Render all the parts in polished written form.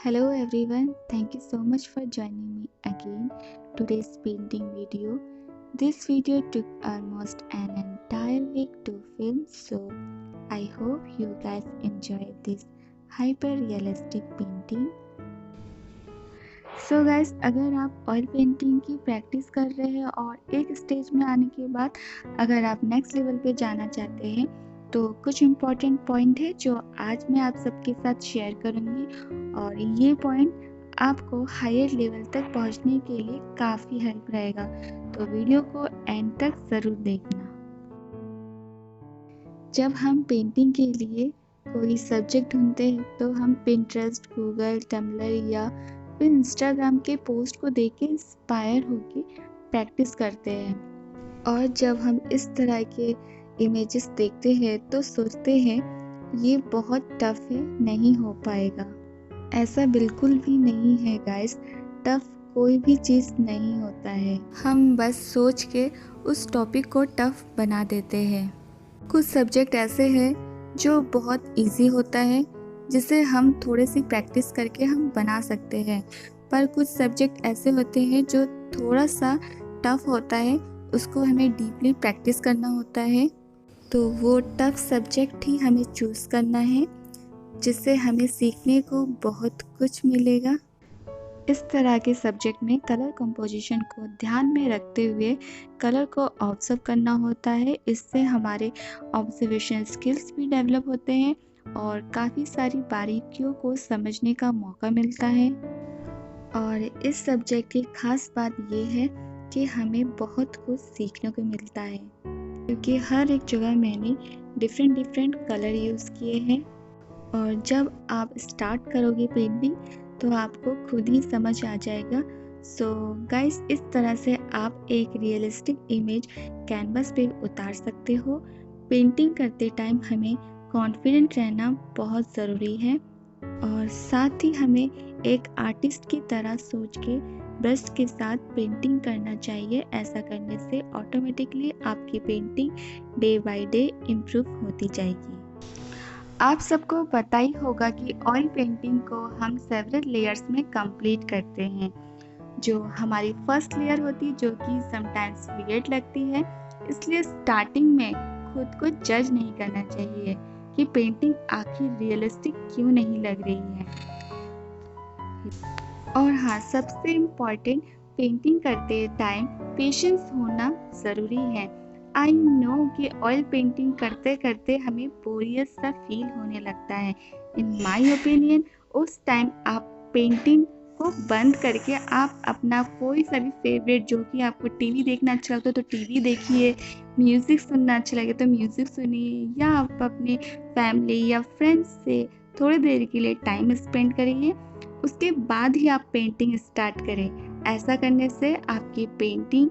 Hello everyone, thank you so much for joining me again today's painting video. This video took almost an entire week to film, so I hope you guys enjoyed this hyper realistic painting. So guys, अगर आप oil painting की practice कर रहे हैं और एक stage में आने के बाद अगर आप नेक्स्ट लेवल पे जाना चाहते हैं तो कुछ इम्पॉर्टेंट पॉइंट है जो आज मैं आप सबके साथ शेयर करूँगी और ये पॉइंट आपको हायर लेवल तक पहुँचने के लिए काफ़ी हेल्प रहेगा, तो वीडियो को एंड तक ज़रूर देखना। जब हम पेंटिंग के लिए कोई सब्जेक्ट ढूंढते हैं तो हम पिंटरेस्ट, गूगल, टम्बलर या फिर इंस्टाग्राम के पोस्ट को देख के इंस्पायर होके प्रैक्टिस करते हैं, और जब हम इस तरह के इमेजेस देखते हैं तो सोचते हैं ये बहुत टफ है, नहीं हो पाएगा। ऐसा बिल्कुल भी नहीं है गाइस, टफ कोई भी चीज़ नहीं होता है, हम बस सोच के उस टॉपिक को टफ बना देते हैं। कुछ सब्जेक्ट ऐसे हैं जो बहुत इजी होता है, जिसे हम थोड़ी सी प्रैक्टिस करके हम बना सकते हैं, पर कुछ सब्जेक्ट ऐसे होते हैं जो थोड़ा सा टफ होता है, उसको हमें डीपली प्रैक्टिस करना होता है, तो वो टफ सब्जेक्ट ही हमें चूज़ करना है, जिससे हमें सीखने को बहुत कुछ मिलेगा। इस तरह के सब्जेक्ट में कलर कंपोजिशन को ध्यान में रखते हुए कलर को ऑब्जर्व करना होता है, इससे हमारे ऑब्जर्वेशन स्किल्स भी डेवलप होते हैं और काफ़ी सारी बारीकियों को समझने का मौका मिलता है। और इस सब्जेक्ट की ख़ास बात ये है कि हमें बहुत कुछ सीखने को मिलता है, क्योंकि हर एक जगह मैंने डिफरेंट कलर यूज़ किए हैं, और जब आप स्टार्ट करोगे पेंटिंग तो आपको खुद ही समझ आ जाएगा। सो गाइस, इस तरह से आप एक रियलिस्टिक इमेज कैनवस पे उतार सकते हो। पेंटिंग करते टाइम हमें कॉन्फिडेंट रहना बहुत ज़रूरी है, और साथ ही हमें एक आर्टिस्ट की तरह सोच के ब्रश के साथ पेंटिंग करना चाहिए। ऐसा करने से ऑटोमेटिकली आपकी painting day by day improve होती जाएगी। आप सबको पता ही होगा कि ऑयल पेंटिंग को हम सेवरल लेयर्स में कंप्लीट करते हैं। जो हमारी फर्स्ट लेयर होती है, जो कि समटाइम्स वियर्ड लगती है, इसलिए स्टार्टिंग में खुद को जज नहीं करना चाहिए कि पेंटिंग आखिर रियलिस्टिक क्यों नहीं लग रही है। और हाँ, सबसे इम्पॉर्टेंट, पेंटिंग करते टाइम पेशेंस होना ज़रूरी है। आई नो कि ऑयल पेंटिंग करते करते हमें बोरियत सा फील होने लगता है। इन माई ओपिनियन, उस टाइम आप पेंटिंग को बंद करके आप अपना कोई सा भी फेवरेट, जो कि आपको टीवी देखना अच्छा लगता है तो टीवी देखिए, म्यूज़िक सुनना अच्छा लगे तो म्यूज़िक सुनिए, या आप अपने फैमिली या फ्रेंड्स से थोड़ी देर के लिए टाइम स्पेंड करिए, उसके बाद ही आप पेंटिंग स्टार्ट करें। ऐसा करने से आपकी पेंटिंग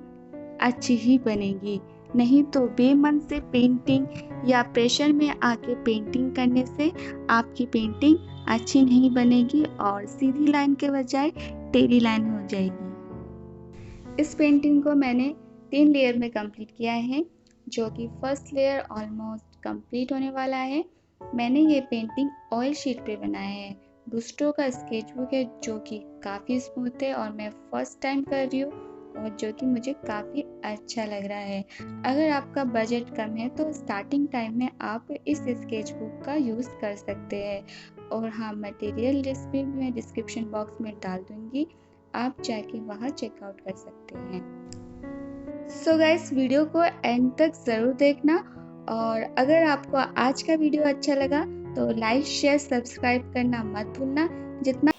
अच्छी ही बनेगी, नहीं तो बेमन से पेंटिंग या प्रेशर में आके पेंटिंग करने से आपकी पेंटिंग अच्छी नहीं बनेगी और सीधी लाइन के बजाय टेढ़ी लाइन हो जाएगी। इस पेंटिंग को मैंने 3 लेयर में कंप्लीट किया है, जो कि फर्स्ट लेयर ऑलमोस्ट कंप्लीट होने वाला है। मैंने ये पेंटिंग ऑयल शीट पे बनाया है। ब्रूस्ट्रो का स्केचबुक है, जो कि काफ़ी स्मूथ है और मैं फर्स्ट टाइम कर रही हूँ, और जो कि मुझे काफ़ी अच्छा लग रहा है। अगर आपका बजट कम है तो स्टार्टिंग टाइम में आप इस स्केच बुक का यूज़ कर सकते हैं। और हाँ, मटेरियल लिस्ट भी मैं डिस्क्रिप्शन बॉक्स में डाल दूँगी, आप जाके वहाँ चेकआउट कर सकते हैं। सो गाइस, वीडियो को एंड तक ज़रूर देखना, और अगर आपको आज का वीडियो अच्छा लगा तो लाइक, शेयर, सब्सक्राइब करना मत भूलना। जितना